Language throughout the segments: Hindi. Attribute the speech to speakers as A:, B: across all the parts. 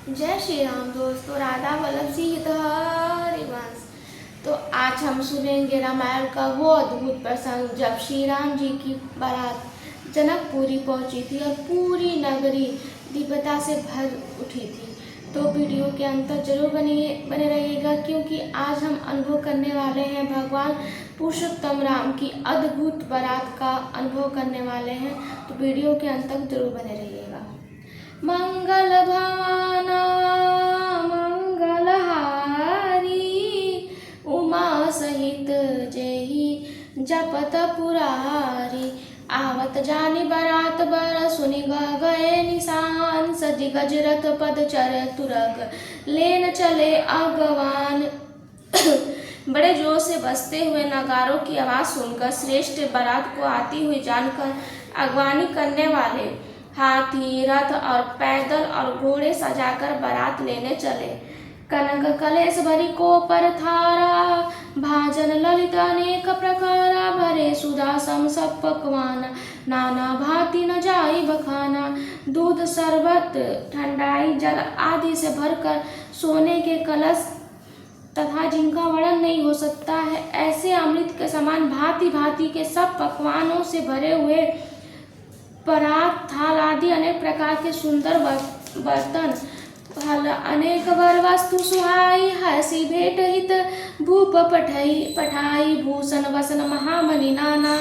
A: जय श्री राम दोस्तों, राधा वल्लभ सीता हरिवंश। तो आज हम सुनेंगे रामायण का वो अद्भुत प्रसंग जब श्री राम जी की बारात जनकपुरी पहुंची थी और पूरी नगरी दिव्यता से भर उठी थी। तो वीडियो के अंत तक जरूर बने रहिएगा, क्योंकि आज हम अनुभव करने वाले हैं भगवान पुरुषोत्तम राम की अद्भुत बारात का अनुभव करने वाले हैं। तो वीडियो के अंत तक जरूर बने रहिएगा। मंगल भवन मंगलहारी, उमा सहित जेहि जपत पुरारी। आवत जानी बारात बर, सुनि गए निशान। सजि गजरथ पदचर तुरग, लेन चले अगवान। बड़े जोर से बजते हुए नगारों की आवाज सुनकर श्रेष्ठ बारात को आती हुई जानकर अगवानी करने वाले हाथी, रथ और पैदल और घोड़े सजाकर बारात लेने चले। कनक कलेश भरी को पर थारा, भाजन ललित अनेक प्रकारा। भरे सुधा सम सब पकवान, नाना भांति न जाई बखाना। दूध शरबत ठंडाई जल आदि से भरकर सोने के कलश तथा जिनका वर्णन नहीं हो सकता है, ऐसे अमृत के समान भांति भांति के सब पकवानों से भरे हुए परात, थाल आदि अनेक प्रकार के सुंदर बर्तन, फल अनेक वर वस्तु सुहाई। हसी भेंट हित भूप पठाई, भूषण वसन महामणि नाना।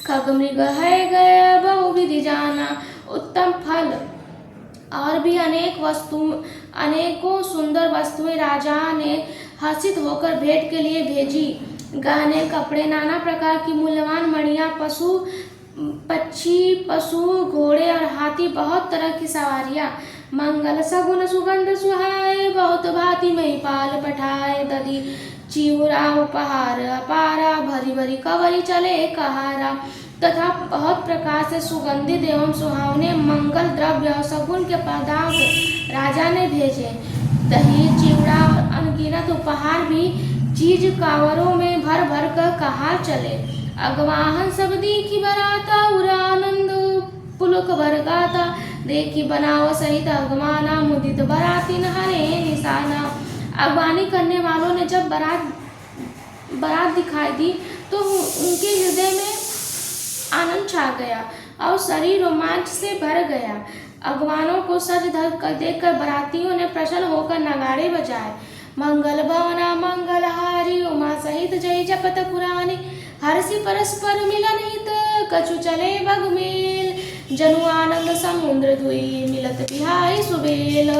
A: खग मृग है गए बहु विधि जाना। उत्तम फल और भी अनेकों सुंदर वस्तुएं राजा ने हर्षित होकर भेंट के लिए भेजी। गहने, कपड़े, नाना प्रकार की मूल्यवान मणियां, पक्षी, पशु, घोड़े और हाथी, बहुत तरह की सवारियां, मंगल सगुन सुगंध सुहाए। बहुत भांति महिपाल पठाए, दधी चिउरा उपहार अपारा। भरी भरी कवरी चले कहारा, तथा बहुत प्रकार से सुगंधित एवं सुहावने मंगल द्रव्य और सगुन के पदार्थ राजा ने भेजे। दही, चिउरा और अनगिनत उपहार भी चीज कावरों में भर भर कर कहार चले। अगवाहन सब देखी बराता, उरा आनंद पुलक भर गाता। देखी बनाओ सहित अगवाना, मुदित बरातीन हरे निशाना। अगवानी करने वालों ने जब बारात दिखाई दी तो उनके हृदय में आनंद छा गया और शरीर रोमांच से भर गया। अगवानों को सज धज कर देखकर बारातियों ने प्रसन्न होकर नगाड़े बजाए। मंगल भवना मंगलहारी, उमा सहित जय जपत पुरानी। हर्षि परस्पर मिलन हित, कछु चले बग मेल। जनु आनंद समुद्र धुई, मिलत बिहाई सुबेल।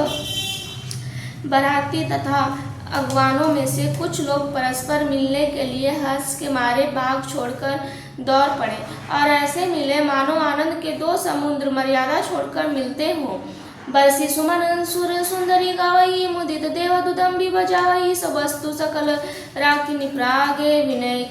A: बाराती तथा अगवानों में से कुछ लोग परस्पर मिलने के लिए हर्ष के मारे बाग छोड़कर दौड़ पड़े और ऐसे मिले मानो आनंद के दो समुद्र मर्यादा छोड़कर मिलते हों। बरसी सुमन सुर सुंदरी गावई, मुदित देवदूतम्बी बजावई। सब वस्तु सकल राखी प्रागे, विनय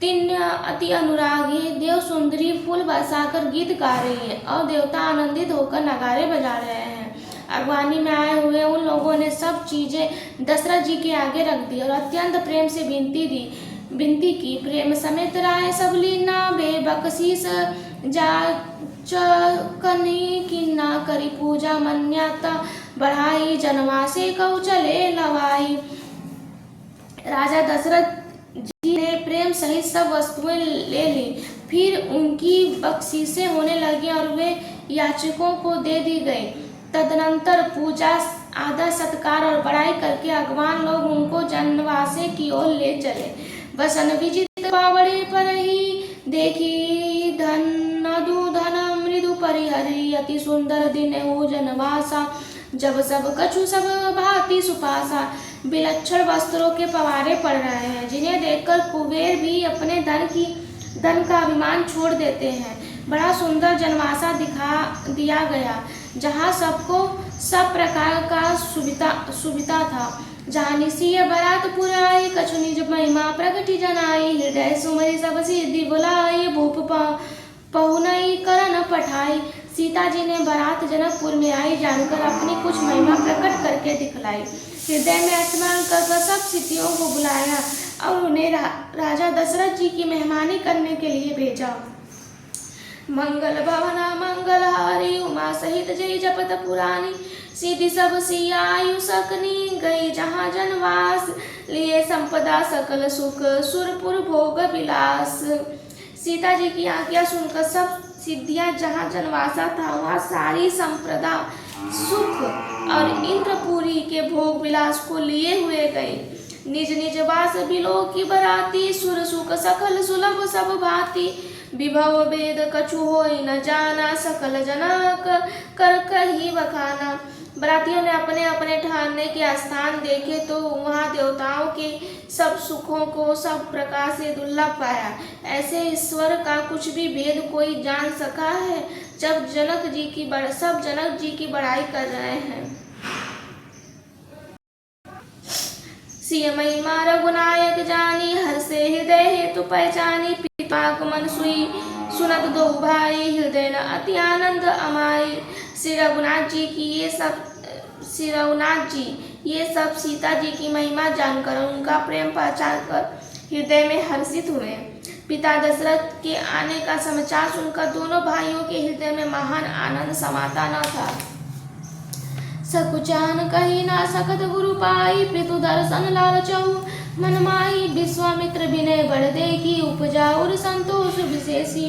A: तिन्य अति अनुरागी। देव सुंदरी फूल बरसाकर गीत गा रही है और देवता आनंदित होकर नगारे बजा रहे हैं। अगवानी में आए हुए उन लोगों ने सब चीजें दशरथ जी के आगे रख दी और अत्यंत प्रेम से विनती की। प्रेम समेत राय सब लीना, बेबकसीस कनी किन्ना करी पूजा। मन्यता बढ़ाई, जनवासे कौ चले लवाई। राजा दशरथ जी ने प्रेम सहित सब वस्तुएं ले ली। फिर उनकी बख्शीशें होने लगी और वे याचकों को दे दी गई। तदनंतर पूजा, आदर, सत्कार और बड़ाई करके अगवान लोग उनको जनवासे की ओर ले चले। वसन विजित पावड़े पर ही, देखी धन मृदु परिहरी। अति सुंदर दिन हो जनवासा, जब सब कछु सब भांति सुपासा। विलक्षण वस्त्रों के पवारे पड़ रहे हैं, जिन्हें देखकर कुबेर भी अपने धन का अभिमान छोड़ देते हैं। बड़ा सुंदर जनवासा दिया गया, जहाँ सबको सब प्रकार का सुविधा था। जहाँ निसीय बारात पुराई, कछु निज महिमा प्रगति जनाई। हृदय सुमरी सब सिद्धि बुलाई, भूप पहुनई करन पठाई। सीता जी ने बारात जनकपुर में आई जानकर अपनी कुछ महिमा प्रकट करके दिखलाई। हृदय में स्मरण कर सब सिद्धियों को बुलाया और उन्हें राजा दशरथ जी की मेहमानी करने के लिए भेजा। मंगल भवना मंगलहारी उमा सहित जय जपत पुरानी सीधी सब सियायु सकनी गई जहाँ जनवास लिए संपदा सकल सुख सुरपुर भोग विलास। सीता जी की आज्ञा सुनकर सब सिद्धियां जहाँ जनवासा था वहाँ सारी संप्रदा सुख और इंद्रपुरी के भोग विलास को लिए हुए गए। निज निज वास बिलो की बराती सुर सुख सकल सुलभ सब भांति विभव वेद कछु होई न जाना सकल जनक कर कही बखाना। बरातियों ने अपने अपने ठहरने के स्थान देखे तो वहाँ देवताओं के सब सुखों को सब प्रकार से दुर्लभ पाया। ऐसे ईश्वर का कुछ भी भेद कोई जान सका है जब जनक जी की बड़ाई कर रहे हैं। सिय महिमा रघुनायक जानी हर से हृदय हेतु पहचानी पिता मन सुई सुनत दो भाई हृदय न अति आनंद अमाई। श्री रघुनाथ जी ये सब सीता जी की महिमा जानकर उनका प्रेम पहचान कर हृदय में हर्षित हुए। पिता दशरथ के आने का समाचार सुनकर दोनों भाइयों के हृदय में महान आनंद समाता न था। सकुचान कही ना सकत गुरु पाई पितु दर्शन लालचऊ मन माही। विश्वामित्र विनय बढ़ देखी उपजा और संतोष विशेषी।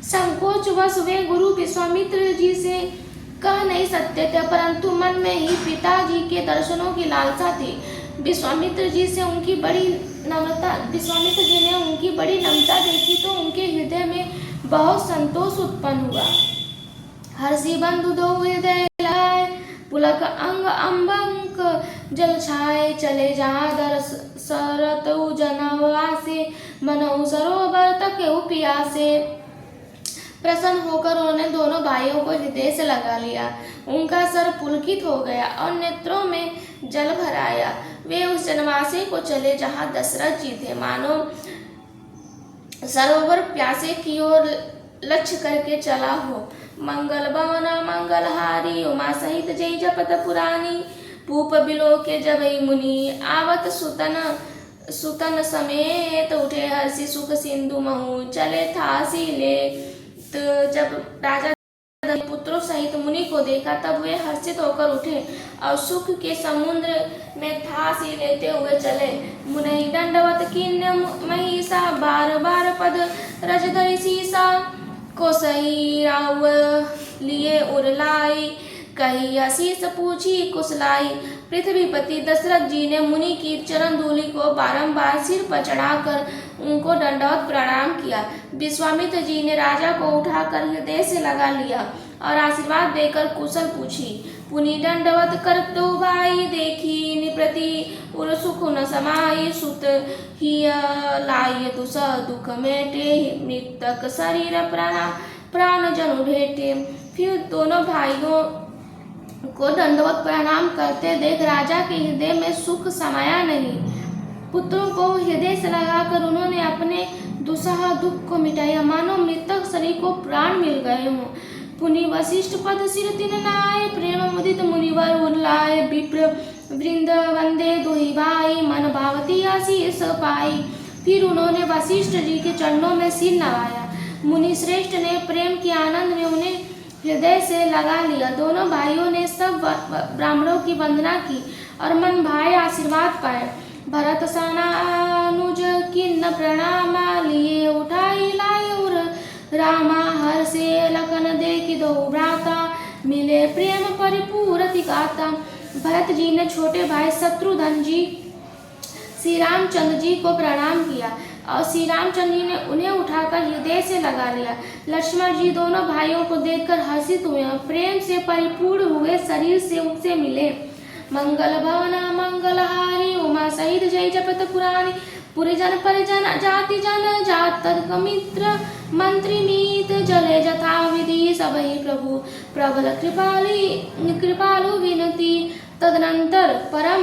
A: संकोच वश वे गुरु विश्वामित्र जी से कह नहीं सकते थे परंतु मन में ही पिताजी के दर्शनों की लालसा थी। विश्वामित्र जी ने उनकी बड़ी नम्रता देखी तो उनके हृदय में बहुत संतोष उत्पन्न हुआ। हर्षि बंधु दो हृदय लाए पुलक अंग अम्बंक जल छाए चले जहाँ दरसरतु जनवासे मनऊ सरोवर तक पियासे। प्रसन्न होकर उन्होंने दोनों भाइयों को हृदय से लगा लिया। उनका सर पुलकित हो गया और नेत्रों में जल भर आया। वे उस जनवासे को चले जहाँ दशरथ जी थे। मानो सरोवर प्यासे की ओर लक्ष्य करके चला हो। मंगल भवन मंगलहारी उमा सहित जय जपत पुरानी। पूप बिलो के जबई मुनि आवत सुतन समेत उठे हर्षि सुख सिंधु महु चले थासी ले। तो जब राजा पुत्रों सहित मुनि को देखा तब वे हर्षित होकर उठे और सुख के समुद्र में थासी लेते हुए चले। मुनि दंडवत किन्य महिषा बार बार पद रजधरि सीसा को सही राव लिए उरलाई कही आशीष पूछी कुशलाई। पृथ्वीपति दशरथ जी ने मुनि की चरण धूलि को बारंबार सिर पर चढ़ाकर उनको दंडवत प्रणाम किया। विश्वामित्र जी ने राजा को उठाकर हृदय से लगा लिया और आशीर्वाद देकर कुशल पूछी। पुनि दंडवत कर दो भाई देखी निप्रति उर सुख न समाई। सुत ही लाई दुस दुख मेटे मृतक शरीर प्राण जनु भेटे। फिर दोनों भाइयों को दंडवत प्रणाम करते देख राजा के हृदय में सुख समाया नहीं। पुत्रों को हृदय से लगाकर उन्होंने अपने दुसह दुख को मिटाया मानो मृतक शरीर को प्राण मिल गए हों। पुनि वशिष्ठ पद सिर तिन नाय प्रेम मुदित मुनिवर उल्लाय। विप्र वृंद वंदे दुहि भाई मन भावती आशीष पाई। फिर उन्होंने वशिष्ठ जी के चरणों में सिर नवाया। मुनि श्रेष्ठ ने प्रेम के आनंद में उन्हें हृदय से लगा लिया। दोनों भाइयों ने सब ब्राह्मणों की वंदना की और मन भाए आशीर्वाद पाए। भरत सनानुज किन्न प्रणाम लिए उठाई लाए और रामा हर से लखन देखी दो भ्राता मिले प्रेम परिपूरति गाता। भरत जी ने छोटे भाई शत्रुघ्न जी श्री रामचंद्र जी को प्रणाम किया और श्री रामचंद्र जी ने उन्हें उठाकर हृदय से लगा लिया। लक्ष्मण जी दोनों भाइयों को देखकर हर्षित हुए और प्रेम से परिपूर्ण हुए शरीर से उनसे मिले। मंगल भवन मंगलहारी उमा सहित जय जपत पुरानी। पुरिजन परिजन जाति जन जात तर्क मित्र मंत्री मीत जले जथा विधि सबहि प्रभु प्रबल कृपालु विनती। तदनंतर परम